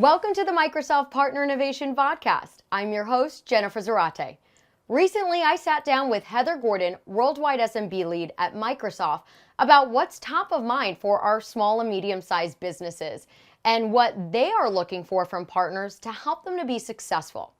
Welcome to the Microsoft Partner Innovation Podcast. I'm your host, Jennifer Zarate. Recently, I sat down with Heather Gordon, Worldwide SMB Lead at Microsoft, about what's top of mind for our small and medium-sized businesses and what they are looking for from partners to help them to be successful.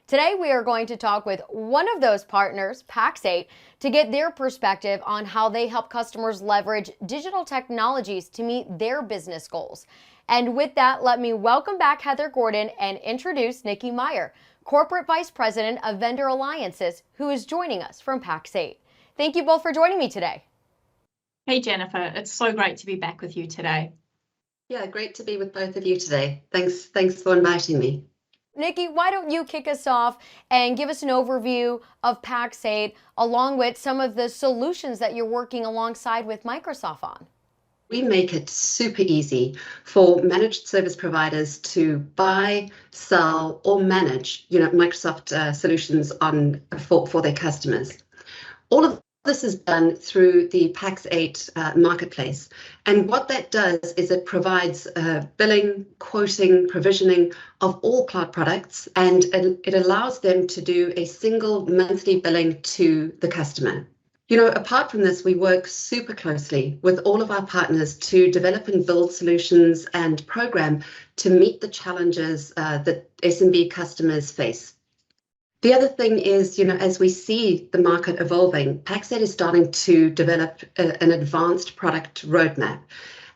Today, we are going to talk with one of those partners, Pax8, to get their perspective on how they help customers leverage digital technologies to meet their business goals. And with that, let me welcome back Heather Gordon and introduce Nikki Meyer, Corporate Vice President of Vendor Alliances, who is joining us from Pax8. Thank you both for joining me today. Hey, Jennifer, it's so great to be back with you today. Yeah, great to be with both of you today. Thanks for inviting me. Nikki, why don't you kick us off and give us an overview of Pax8 along with some of the solutions that you're working alongside with Microsoft on? We make it super easy for managed service providers to buy, sell, or manage, Microsoft solutions for their customers. All of this is done through the Pax8 marketplace. And what that does is it provides billing, quoting, provisioning of all cloud products, and it allows them to do a single monthly billing to the customer. Apart from this, we work super closely with all of our partners to develop and build solutions and program to meet the challenges that SMB customers face. The other thing is, as we see the market evolving, Pax8 is starting to develop an advanced product roadmap,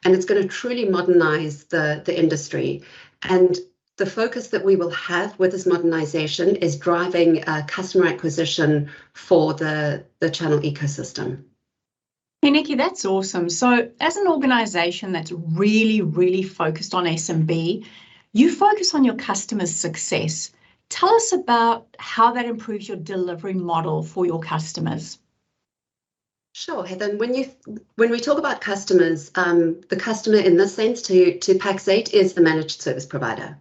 and it's going to truly modernize the industry. And the focus that we will have with this modernization is driving customer acquisition for the channel ecosystem. Hey, Nikki, that's awesome. So as an organization that's really focused on SMB, you focus on your customers' success. Tell us about how that improves your delivery model for your customers. Sure, Heather. When we talk about customers, the customer in this sense to Pax8 is the managed service provider.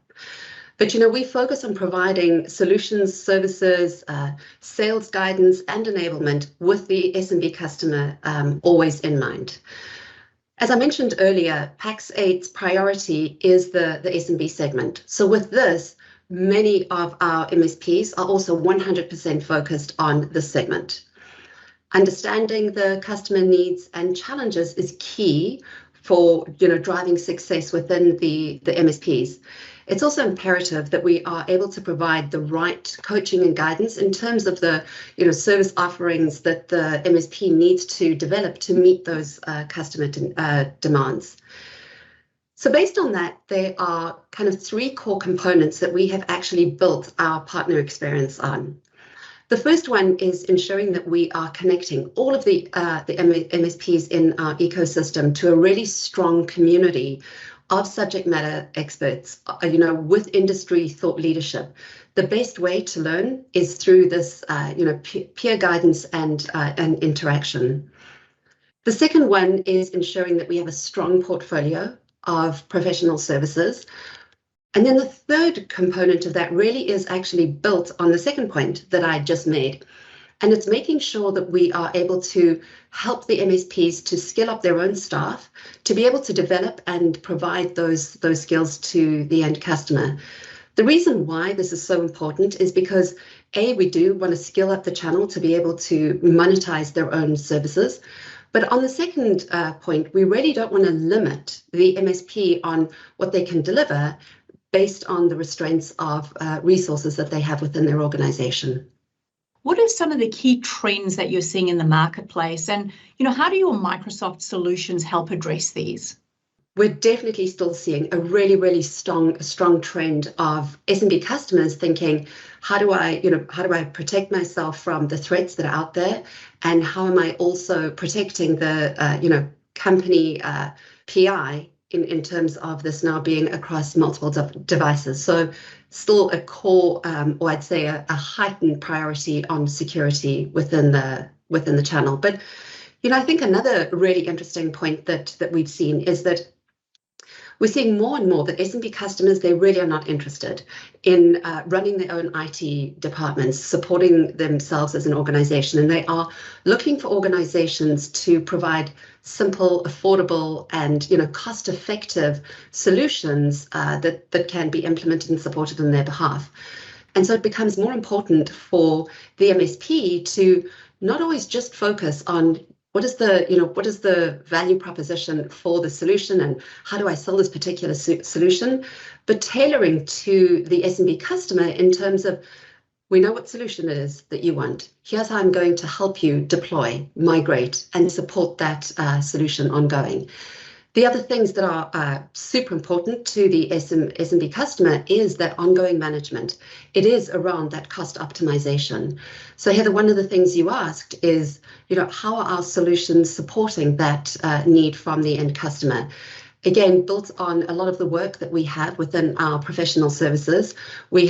But we focus on providing solutions, services, sales guidance, and enablement with the SMB customer always in mind. As I mentioned earlier, Pax8's priority is the SMB segment. So with this, many of our MSPs are also 100% focused on this segment. Understanding the customer needs and challenges is key for driving success within the MSPs. It's also imperative that we are able to provide the right coaching and guidance in terms of the service offerings that the MSP needs to develop to meet those customer demands. So based on that, there are kind of three core components that we have actually built our partner experience on. The first one is ensuring that we are connecting all of the MSPs in our ecosystem to a really strong community of subject matter experts, with industry thought leadership. The best way to learn is through this, peer guidance and interaction. The second one is ensuring that we have a strong portfolio of professional services. And then the third component of that really is actually built on the second point that I just made. And it's making sure that we are able to help the MSPs to skill up their own staff, to be able to develop and provide those skills to the end customer. The reason why this is so important is because, A, we do want to skill up the channel to be able to monetize their own services. But on the second point, we really don't want to limit the MSP on what they can deliver based on the restraints of resources that they have within their organization. What are some of the key trends that you're seeing in the marketplace? And, how do your Microsoft solutions help address these? We're definitely still seeing a really strong trend of SMB customers thinking, how do I protect myself from the threats that are out there? And how am I also protecting the, company PI in terms of this now being across multiple devices? So still a core, or I'd say a heightened priority on security within the channel. But, I think another really interesting point that we've seen is that we're seeing more and more that SMB customers, they really are not interested in running their own IT departments, supporting themselves as an organization, and they are looking for organizations to provide simple, affordable, and cost-effective solutions that can be implemented and supported on their behalf. And so it becomes more important for the MSP to not always just focus on what is the value proposition for the solution and how do I sell this particular solution, but tailoring to the SMB customer in terms of, we know what solution it is that you want. Here's how I'm going to help you deploy, migrate, and support that solution ongoing. The other things that are super important to the SMB customer is that ongoing management. It is around that cost optimization. So Heather, one of the things you asked is, how are our solutions supporting that need from the end customer? Again, built on a lot of the work that we have within our professional services, we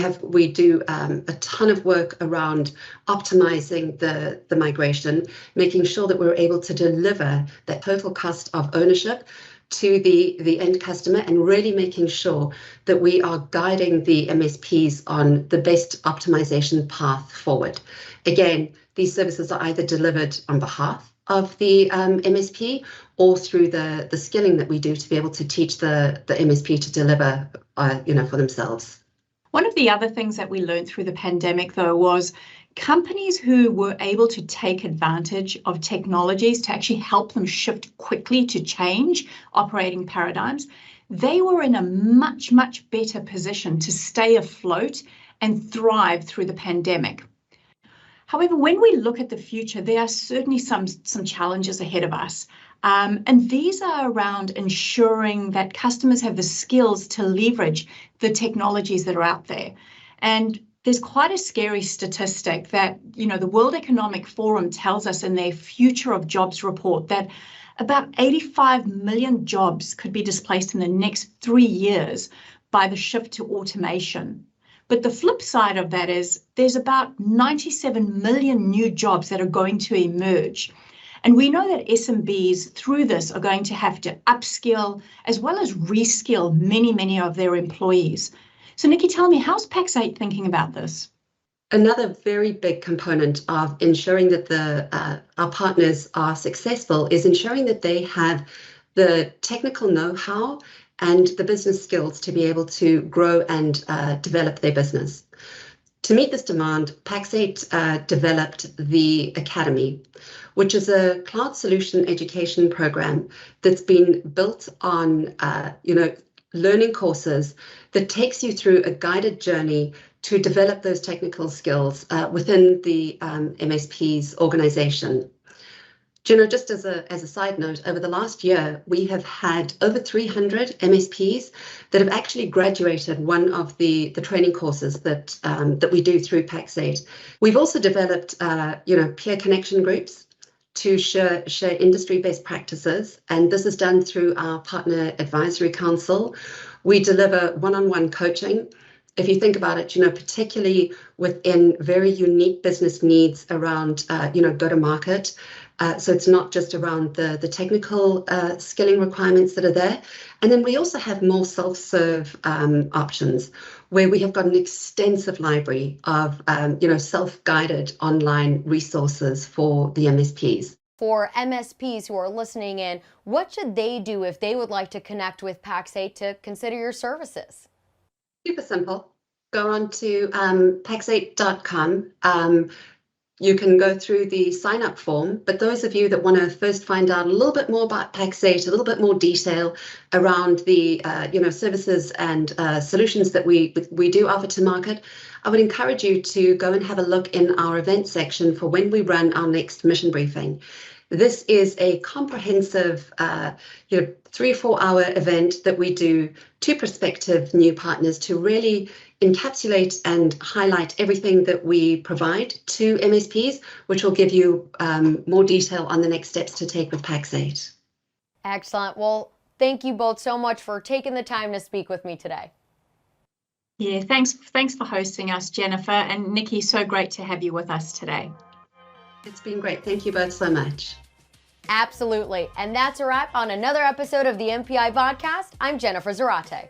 do a ton of work around optimizing the migration, making sure that we're able to deliver that total cost of ownership to the end customer, and really making sure that we are guiding the MSPs on the best optimization path forward. Again, these services are either delivered on behalf of the MSP or through the skilling that we do to be able to teach the MSP to deliver for themselves. One of the other things that we learned through the pandemic, though, was companies who were able to take advantage of technologies to actually help them shift quickly to change operating paradigms, they were in a much, much better position to stay afloat and thrive through the pandemic. However, when we look at the future, there are certainly some challenges ahead of us. And these are around ensuring that customers have the skills to leverage the technologies that are out there. And there's quite a scary statistic that, the World Economic Forum tells us in their Future of Jobs report that about 85 million jobs could be displaced in the next 3 years by the shift to automation. But the flip side of that is there's about 97 million new jobs that are going to emerge. And we know that SMBs through this are going to have to upskill as well as reskill many of their employees. So Nikki, tell me, how's Pax8 thinking about this? Another very big component of ensuring that our partners are successful is ensuring that they have the technical know-how and the business skills to be able to grow and develop their business. To meet this demand, Pax8 developed the Academy, which is a cloud solution education program that's been built on learning courses that takes you through a guided journey to develop those technical skills within the MSP's organization. Just as a side note, over the last year, we have had over 300 MSPs that have actually graduated one of the training courses that we do through Pax8. We've also developed, peer connection groups to share industry best practices, and this is done through our Partner Advisory Council. We deliver one-on-one coaching. If you think about it, particularly within very unique business needs around, go-to-market. So it's not just around the technical skilling requirements that are there. And then we also have more self-serve options where we have got an extensive library of, self-guided online resources for the MSPs. For MSPs who are listening in, what should they do if they would like to connect with Pax8 to consider your services? Super simple. Go on to pax8.com. You can go through the sign-up form, but those of you that want to first find out a little bit more about Pax8, a little bit more detail around the services and solutions that we do offer to market, I would encourage you to go and have a look in our event section for when we run our next mission briefing. This is a comprehensive 3 or 4 hour event that we do to prospective new partners to really encapsulate and highlight everything that we provide to MSPs, which will give you more detail on the next steps to take with Pax8. Excellent. Well, thank you both so much for taking the time to speak with me today. Yeah, thanks for hosting us, Jennifer. And Nikki, so great to have you with us today. It's been great. Thank you both so much. Absolutely. And that's a wrap on another episode of the MPI podcast. I'm Jennifer Zarate.